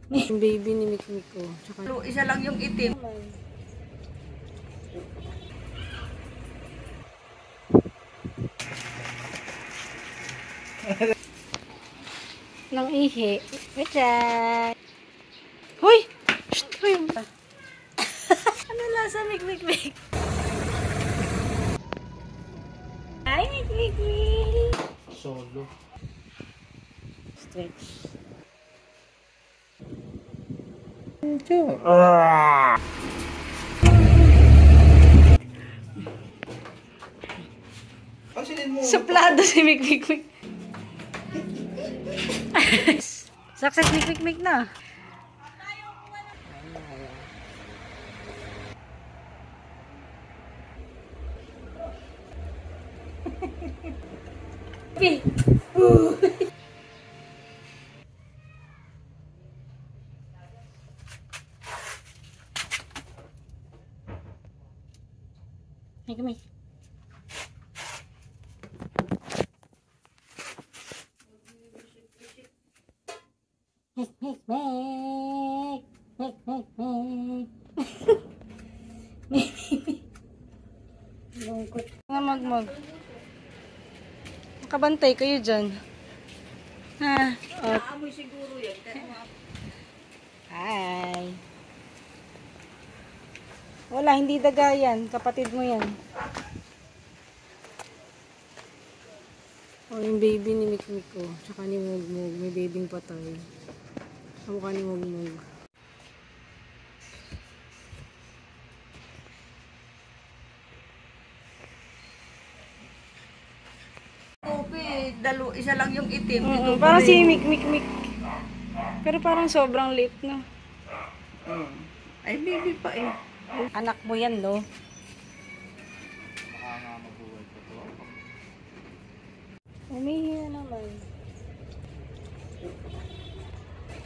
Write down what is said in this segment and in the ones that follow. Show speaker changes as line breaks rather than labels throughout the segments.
Yung baby ni Mikmik ko. Tsaka
Isa lang yung itim.
nang ihi. Wait. Hoy! Shh! Hoy! Ano lasa, Mikmik? Ay, Mikmik!
Solo.
Stretch. Suplado si Mikmik. Success Mikmik na. Okay. Mikmik. Lungkot. Nga magmag. Makabantay kayo dyan. Ha?
Naamoy siguro yan.
Hi. Wala, hindi daga yan. Kapatid mo yan. Oh, yung baby ni Mikmik ko. Tsaka ni Mugmug. May babing patay. Kamukha ni Mugmug.
Isa lang yung itim.
Parang si Mikmik. Pero parang sobrang late na.
Ay, baby pa eh.
Anak mo yan, no? Umihi na naman.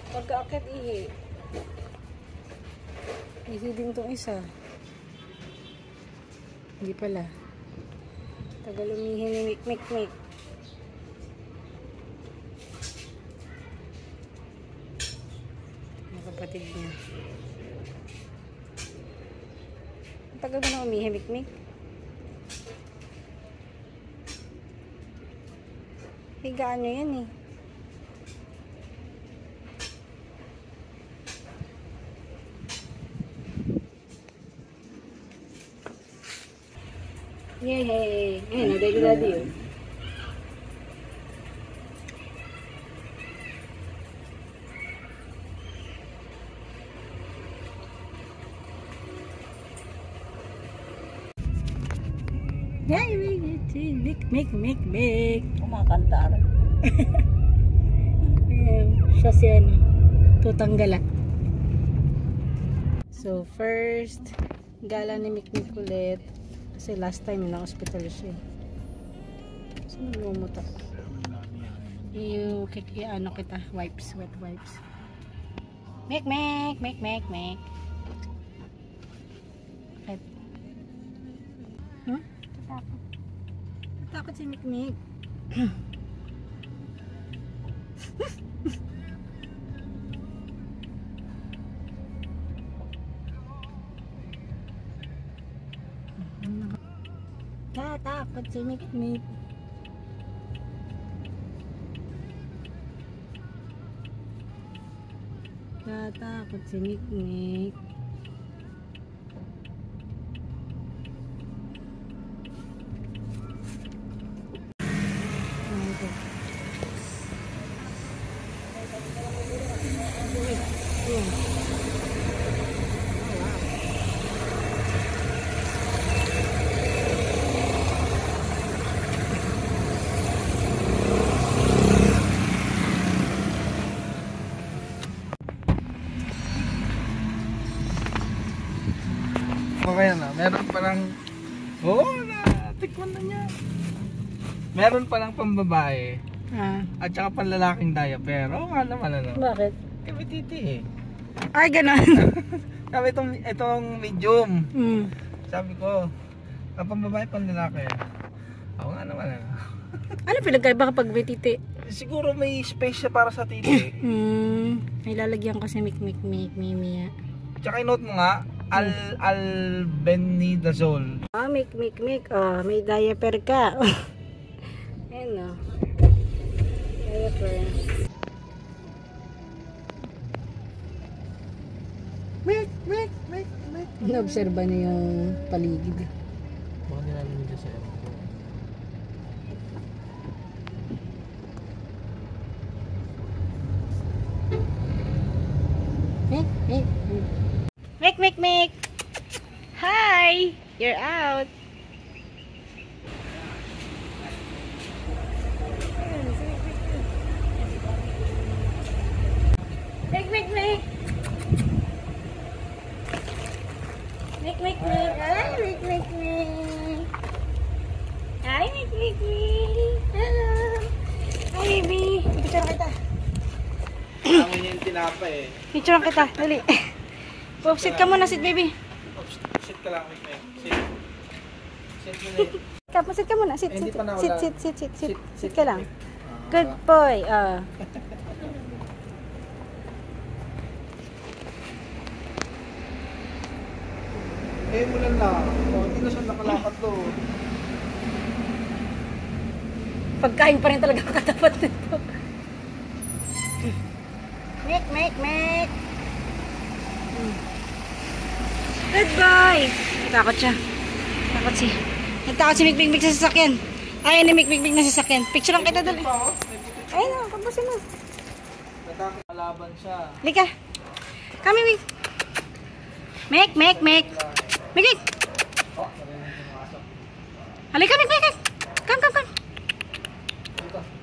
Pagka-akit ihi. Ihi din tong isa. Hindi pala. Tagal umihi ni Mikmik. Kapatid niya. Tagal ba na umihi, Mikmik? Higaan nyo yan eh. Yay! Ayun, nadali yun. Yay! Mikmik!
Kumakanta rin.
Siya si ano, tutanggala. So first gala ni Mikmik ulit kasi last time na hospital siya. So lumumuta. Ano kita, wet wipes. Mikmik. Huh? Takot si Mikmik. Takot si Mikmik. Takot si Mikmik.
Okay na, meron palang natikman na niya. Meron palang pambabae at saka panlalaking diaper. Oo nga naman ano.
Bakit?
Kami titi eh.
Ay, ganun.
Sabi itong medium.
Mm.
Sabi ko, ang pambabae panlalaki. Oo nga naman ano.
Ano pinagkaiba kapag may titi?
siguro may space siya para sa titi.
May lalagyan kasi Mia.
Tsaka i-note mo nga, albendazole.
Mik. Oh, may diaper ka. Ayan o. Diaper.
Mik.
Naobserba niyo yung paligid.
Baka nilalamig siya sa'yo.
Mik. Hi! You're out. Mik. Mik. Hi, Mik. Hello. Hi, baby. Picture kita.
Kama niya yung tinapa eh.
Picture kita. Dali. Sit ka muna, sit, baby.
Sit ka lang, Mik. Sit mo na.
Sit ka muna. Sit.
Hindi pa nawala.
Sit ka lang. Good boy.
Mulan na. Hindi na siya nakalakad to.
Pagkain pa rin talaga katapat nito. Mik. Good boy. Takot siya. Nagtakot si Mik sa sasakyan. Ayaw ni Mik na sasakyan. Picture lang kita dali. Ayun na, pabasin mo.
Natakot malaban siya.
Lika. Kami, Mik. Mik. Halika, Mik. Come.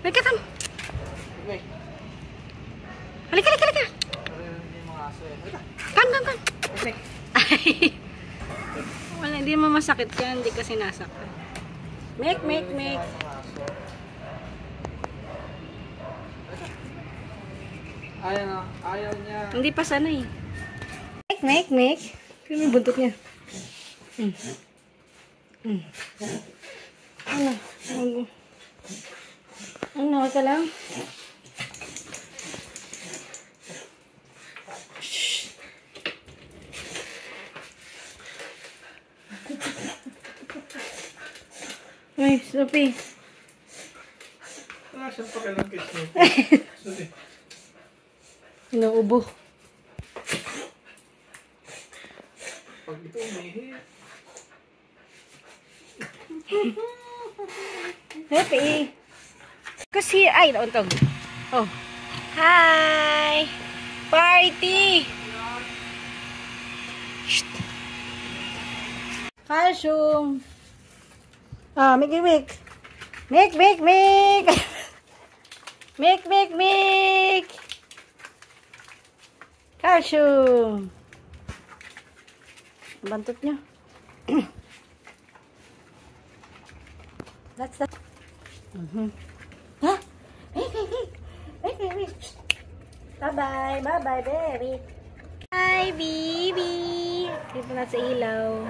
Halika, come. Halika. Come. Ay. Wala, hindi mo masakit yan. Hindi kasi nasakit. Mik.
Ayaw niya.
Hindi pa sanay. Mik. Kaya may buntot niya. Ano ka lang? Ay, Sophie.
Wala siyang pakilang kiss mo.
Inuubo.
Pag ito umihi.
Sophie. Kasi, ay, nauntog. Oh. Hi! Party! Shh. Calcium. Mik. Mik. Calcium. Bantot niya. That's that. Ha? Mik. Bye-bye, baby. Hi, baby. Dito na sa ilaw.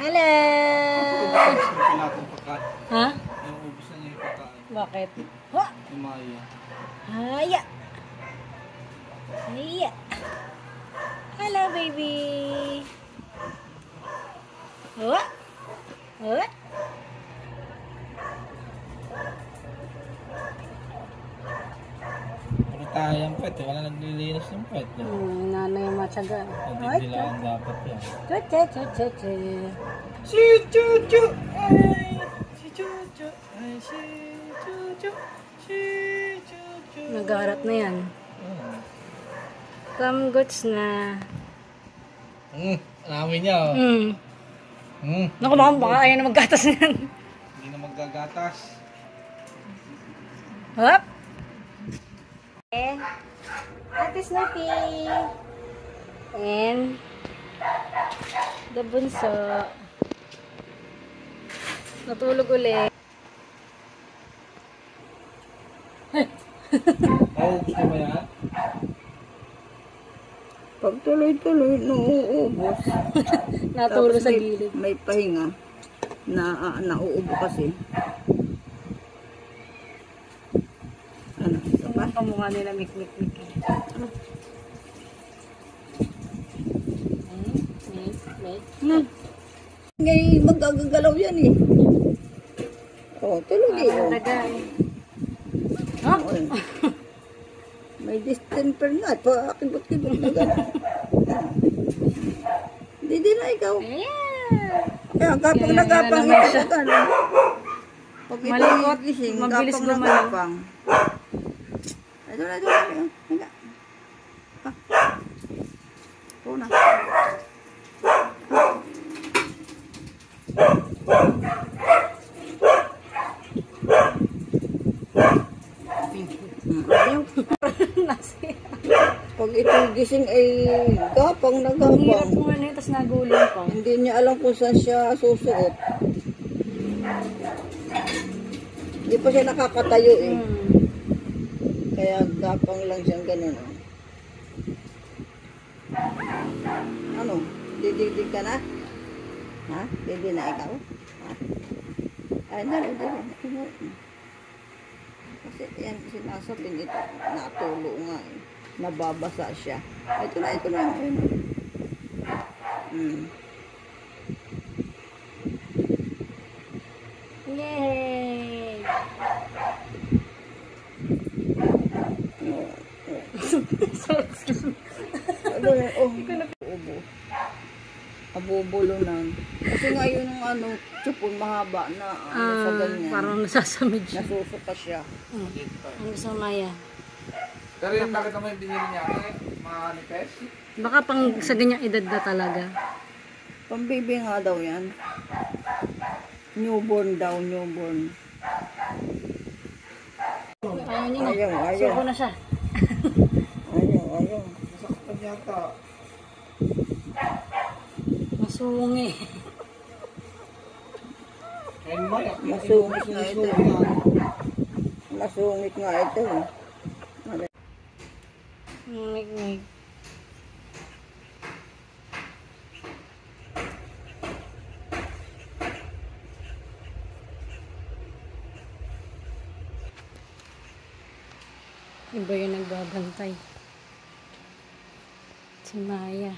Hello.
Ubus na natin pagkain.
Ha?
Yung ubus na niya yung pagkain.
Bakit? Ha?
Yung Maya.
Haya. Hello, baby. What?
Pero tayo yung pwet eh. Wala naglilinis ng pwet eh.
Nanay yung matyaga.
Nagdidilaan dapat yan.
Si Chuchu. Nagarat na yan. Kamgots na.
Alamin niya oh.
Naku, baka ayaw na maggatas na yan.
Hindi na maggagatas.
Hop! Ate Snoopy. And the bunso. Natulog ulit.
Oh, gusto mo yan?
Pag tuloy-tuloy, nauubos.
Natulog
Tapos
sa gilid.
May pahinga. Nauubo kasi.
ang kamukha nila, Mik.
Ngayon magagalaw yan eh. Oh, tulog eh. Oh. Oh. May distemper nga. Pakibot-kibot na gano'n. Hindi na ikaw. Kaya kapag nagapang ito gano'n. Pag
Malikot,
gising,
mabilis
kapag
gumalaw.
nagapang. Ito na. Higa. Ito na. Pag ito gising ay gapang na
Ang hirap
gapang.
mo ano yun, tapos nagulong pa.
Hindi niya alam kung saan siya susuot. Hindi pa siya nakakatayo eh. Kaya gapang lang siyang ganun. Oh. Ano? Didigdig ka na? Ha? Didi na ikaw? Ha? Ay, dali. Kasi yan, sinasabing ito. Natulo nga eh. Nababasa siya. Ito na. Ayun.
Yay!
Abubulunan. Kasi nga yun ang tsupon mahaba na sa ganyan.
Parang nasasamid siya.
Nasusuka siya.
Ang gusto Maya.
Pero yung nakita mo yung binili niya, manifest?
Baka pang sa ganyang edad na talaga.
Pambibi nga daw yan. Newborn daw.
Ayaw niya na.
Ayaw.
Suko na siya.
Ayaw.
Nasaktan yata.
Masungi.
Masungit nga ito. Masungit nga ito.
Mik. Iba yung nagbabantay. Si Maya.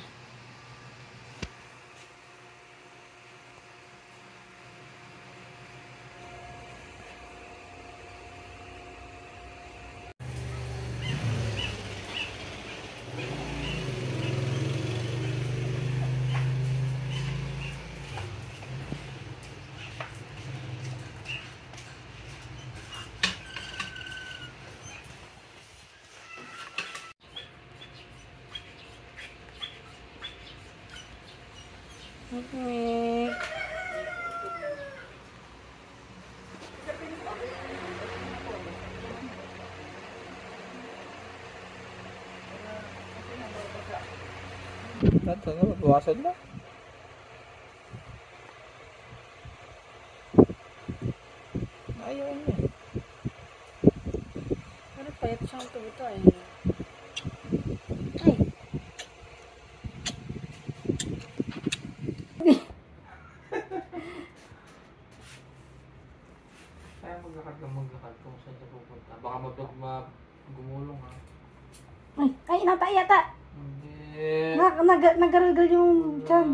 Okay.
Ito na, bawasan na. Ayaw niya.
Ano payat siyang tuto eh. Ay!
Kaya maglakad kung saan siya pupunta. Baka gumulong ha.
Ay, natay yata!
Hindi.
Naggargal yung tiyan.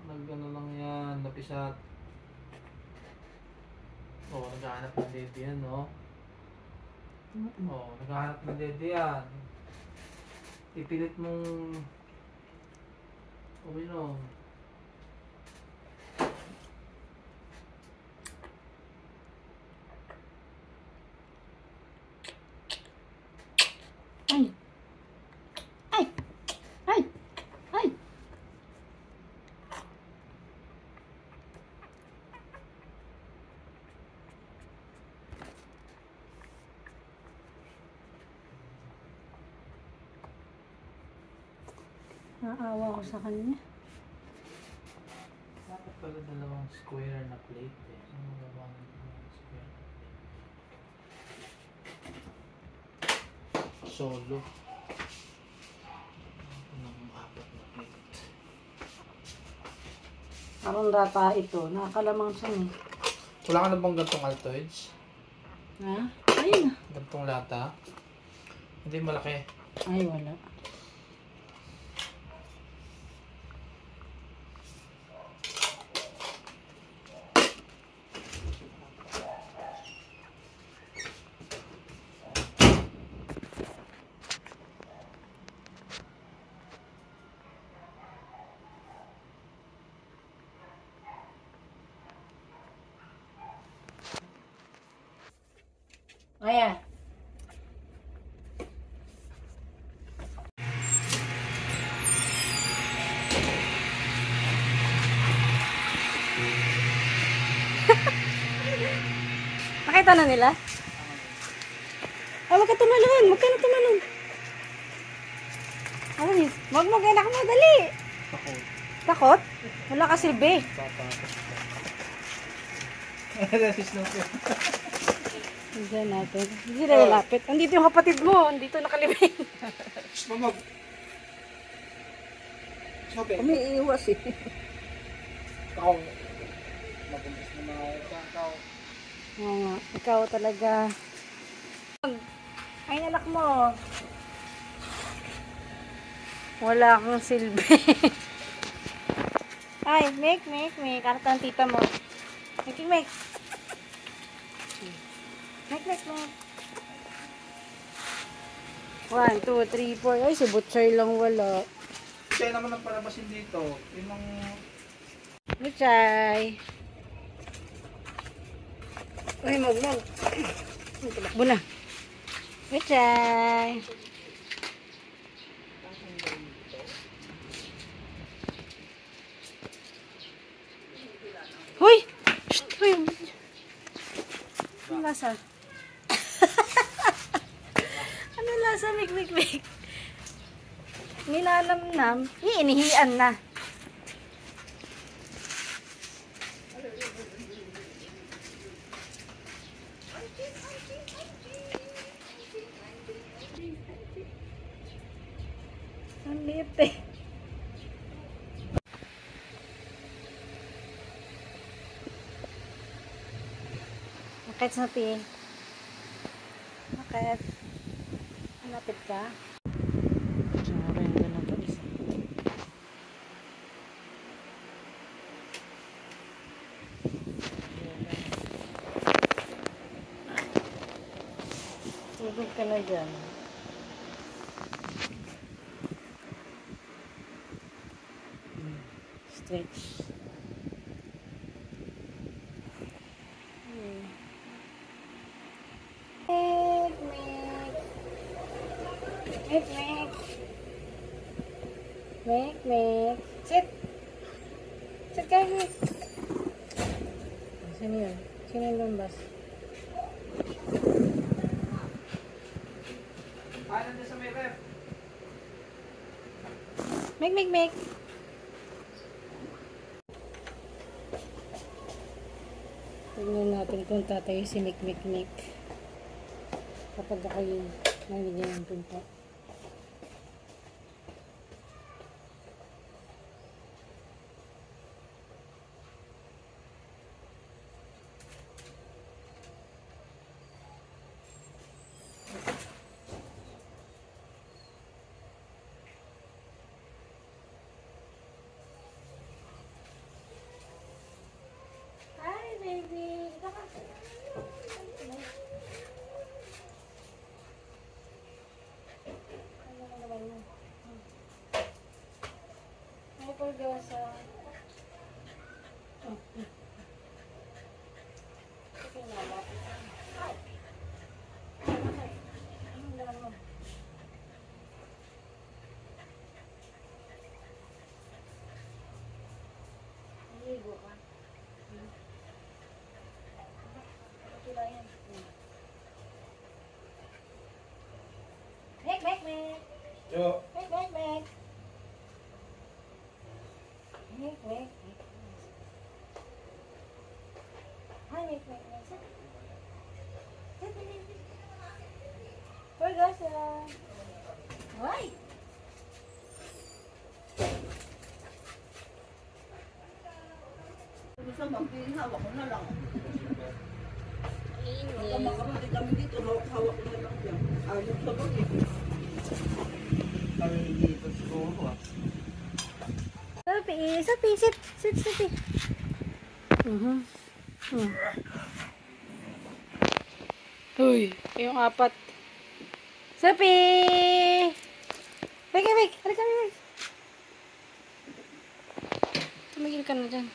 Nag-ano lang yan, napisat. Oo, naghahanap ng dede yan, no? Oo, naghahanap ng dede yan. Ipilit mong uminom.
Ay! Naawa ko sa kanya.
Dapat pala dalawang square na plate eh. Ano dalawang square na plate? Solo. Apat na plate.
Parang data ito. Nakakalamang siya eh.
Wala ka na bang gantong Altoids?
Ha? Ayun na.
Gantong lata? Hindi malaki.
Ay, wala. Ayan. Nakita na nila? Ay, wag ka tumalon. Wag ka na tumalon. Ano yun? Wag mo, anak mo. Dali.
Takot.
Takot? Wala ka silbi.
Papa. Resist na po.
Diyan natin. Hindi na lalapit. Andito yung kapatid mo. Andito nakalibing.
Mamag. Sobe.
Umiiwas eh.
Ikaw. Mabumbis na mga ikaw.
Oo nga. Ikaw talaga. Ay, anak mo. Wala kang silbi. Ay, make. Karta ng tita mo. Make. Make. 1, 2, 3, 4. Ay, si Butchay lang wala.
Siya naman ang palabasin dito. Yun ang...
Butchay. Uy, mag. Tumakbo na. Butchay. Hoy! Shh! Hoy! Ano lasa? Ano lasa? Mik. Nilalamnam. Inihian na. Ang liit eh. Bakit sa pi? Bakit? Malapit ka? Sorry, hindi na ito isa. Tugod ka na dyan. Stretch. Make. Sit. Sit kayo, Mick. Sino yun? Sino yung lumbas?
Nandun sa may ref.
Make. Tignan natin kung tatayo si Mick. Kapag ako'y nanigyan ng pinto. Hi, baby. Ay, pagdasa. Anong daman mo? Ligo ka. Okay lang yan. Make.
Jo.
Make. Hi, make. Pagasa. Why?
Gusto magpili, hawak ko na lang. Pagka makarating kami dito, hawak-hawak na lang yan. Ayos sa bagay.
Sophie, sit. Sit, Sophie. Uy, yung apat. Sophie! Wake. Halika, wake. Tumigil ka na dyan.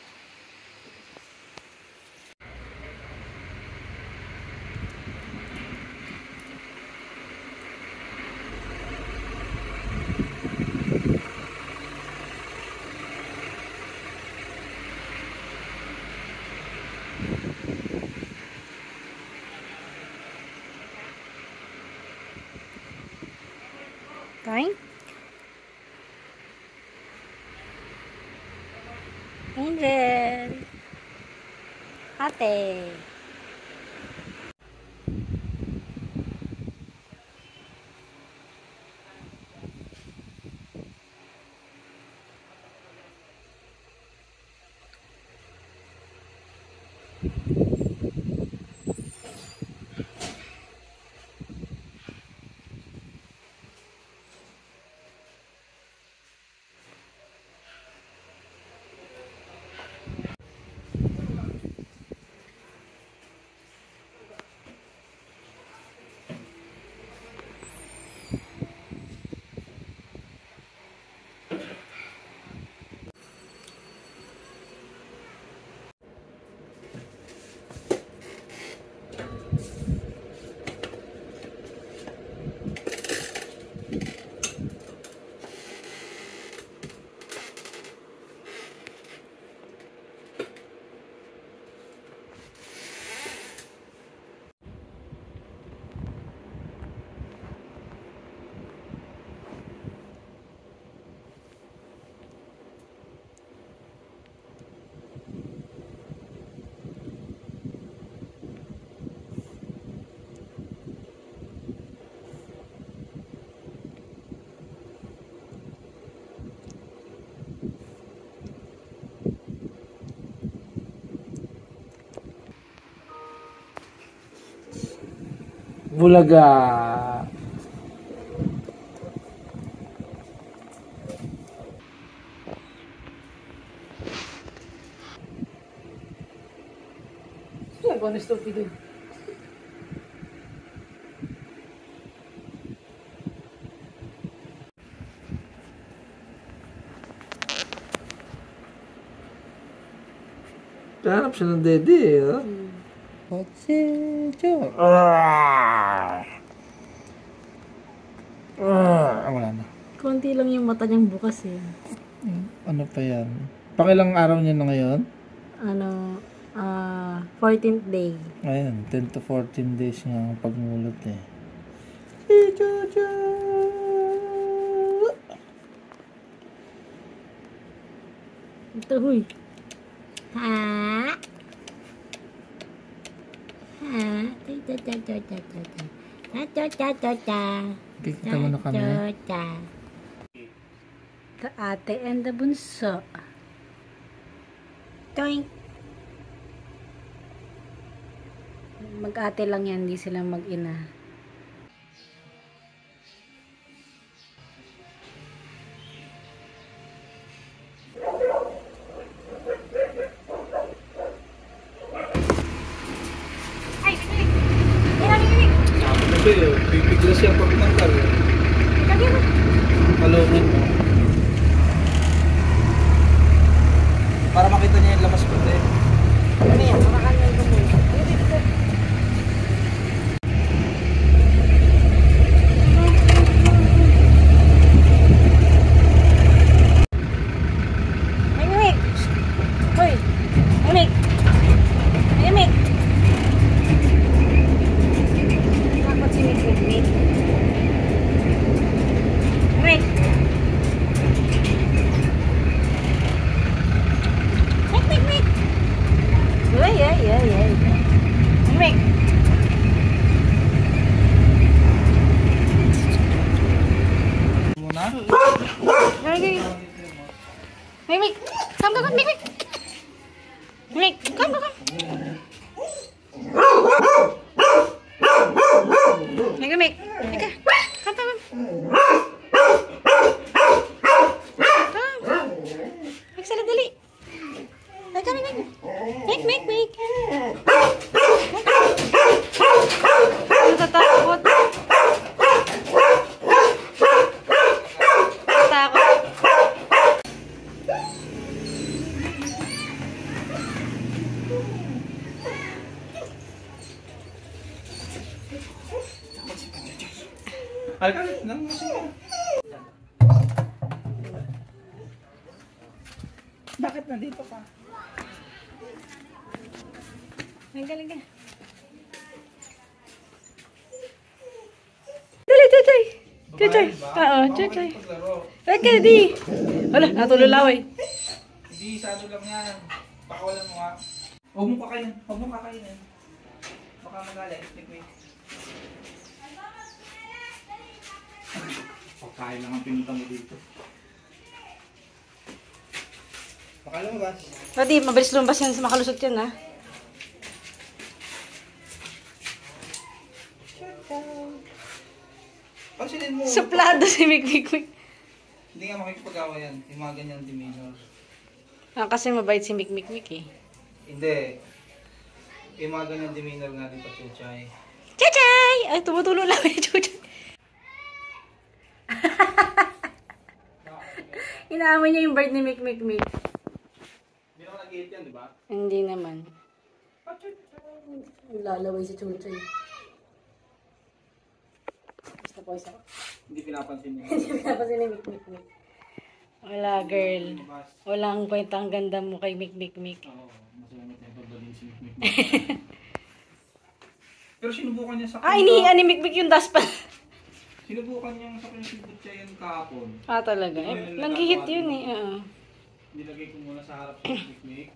Kain? Angel. Ate.
Bulaga. Siya, kung ano stupid doon. Hanap siya ng dede eh. Huh? What's it? Wala na.
Konti lang yung mata niyang bukas eh.
Ano pa yan? Pakilang araw niya na ngayon?
14th day.
Ayan, 10 to 14 days nga ang pagmulot eh.
Ito, huy. Ha?
Kikita mo na kami.
The ate and the bunso. Toink. Mag-ate lang yan, hindi sila mag-ina.
Bibigla siya pag nangkal. Palungin mo. Para makita niya yung labas ko eh.
Ano yan? Makakanyan ko muna. Mimik! Hoy! Mimik! Mimik! Takot si Mimik. Mimik! Mimik! Ay. Mimik!
Muna?
Mimik! Come, Mimik! Mimik! Come! Mimik! Come!
Halika, nang masaya. Bakit nandito ka?
Ay, galing ka. Dali, Chuchay. Chuchay. Oo, Chuchay. Okay, di. Wala, natululaway.
Hindi, sado lang yan. Pakawalan mo nga. Huwag mong kakainin. Huwag mong kakainin. Baka magalit. Wait. Pagkain lang ang pinunta mo dito. Baka lumabas.
O, di, mabilis lumabas yan sa makalusot yan, ha?
Pansinin mo.
Suplado si Mikmik.
Hindi nga makikipag-awa yan. Yung mga ganyan demeanor.
Ah, kasi mabait si Mikmik eh.
Hindi. Yung mga ganyan demeanor nga dito, Chuchay.
Chuchay! Ay, tumutulo lang yung Chuchay. Inaamoy niya yung bird ni Mikmik.
Hindi naman nag-hit yan, di ba?
Hindi naman. Lalaway si Chuchay. Basta po isa ko.
Hindi pinapansin niya.
Hindi pinapansin ni Mikmik. Wala, girl. Walang kwenta ang ganda mo kay Mikmik.
Oo, masalamat na yung pagbaling si Mikmik. Pero sinubukan niya sa
Ah, inihian ni Mikmik yung daspan.
Sinubukan niya sa kanyang sibot siya yan kahapon.
Ah, talaga? Eh, nag-hit yun eh.
Nilagay ko muna sa harap si Mikmik.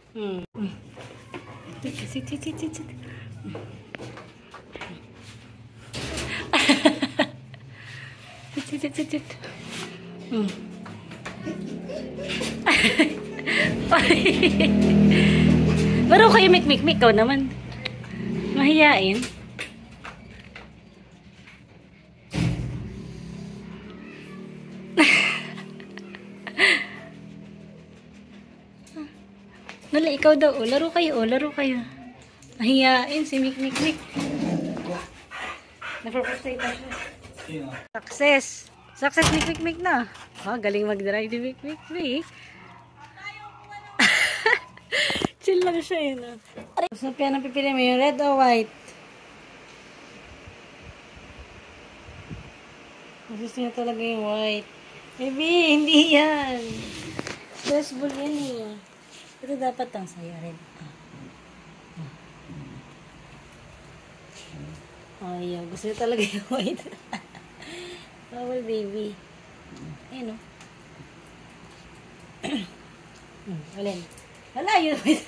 Sit. Sit. Laro kayo, Mikmik. Ikaw naman. Mahiyain. Nala, ikaw daw. O, laro kayo. Mahiyain si Mikmik. Napropostay pa siya.
Sino?
Success ni Mikmik na. Ah, galing mag-drive ni Mikmik. Chill lang siya yun. So, kaya napipili mo yung red o white? Gusto niya talaga yung white. Baby, hindi yan. Stressful yan eh. Pero dapat ang sa'yo red. Ayaw. Gusto niya talaga yung white. Bawal, baby. Ayun o. Alin. Wala yun. Wait.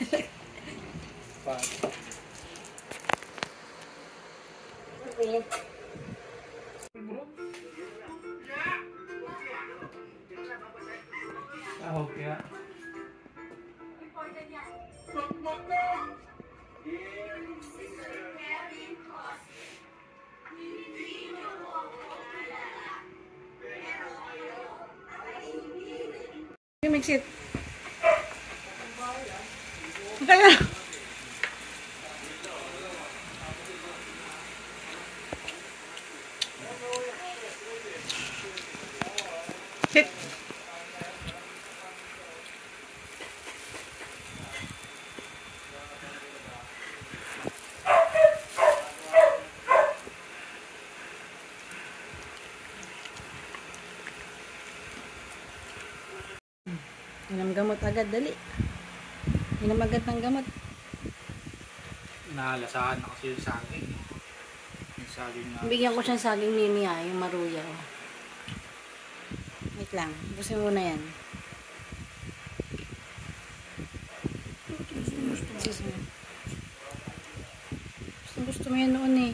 Ah, okay.
Mix it. Kaya. Hit. Inam gamot agad, dali. Inam agad ng gamot.
Nahalasahan na kasi yung saging. Yung saging na...
Bigyan ko siya ng saging mimi yung maruya. Wait lang, busin mo na yan. Gusto mo yan noon eh.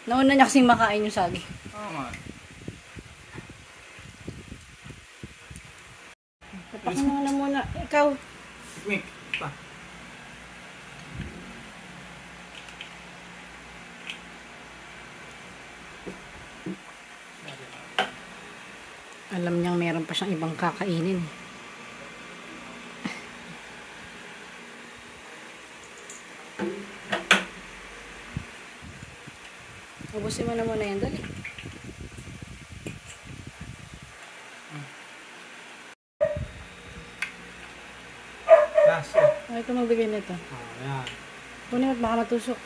Nauna niya kasing makain yung saging.
Tama.
Tapak mo na muna. Ikaw.
Mikmik, pa.
Alam niyang meron pa siyang ibang kakainin. Ubusin mo na muna yan. Dali.
Last.
Ito magbigay nito.
Ayan.
Kunin mo at baka matusok.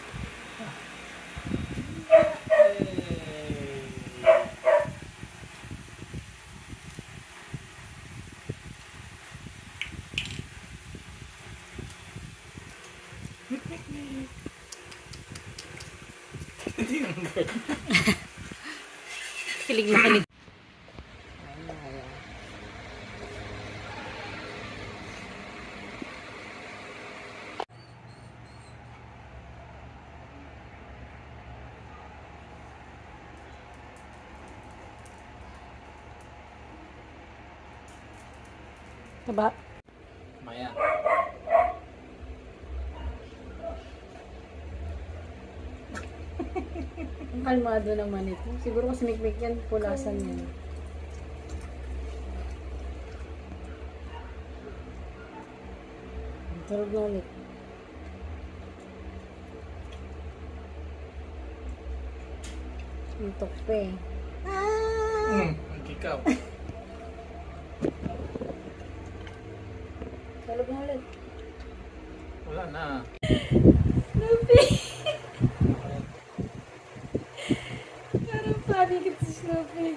Kilig na kilig. Diba?
Maya.
Ang kalmado naman ito. Siguro kasi mikmik yan, pulasan yan. Tulog na ulit. Antok pa eh.
Ang ikaw.
Tulog na ulit.
Wala na.
Snoopy! Parang panikit si Snoopy.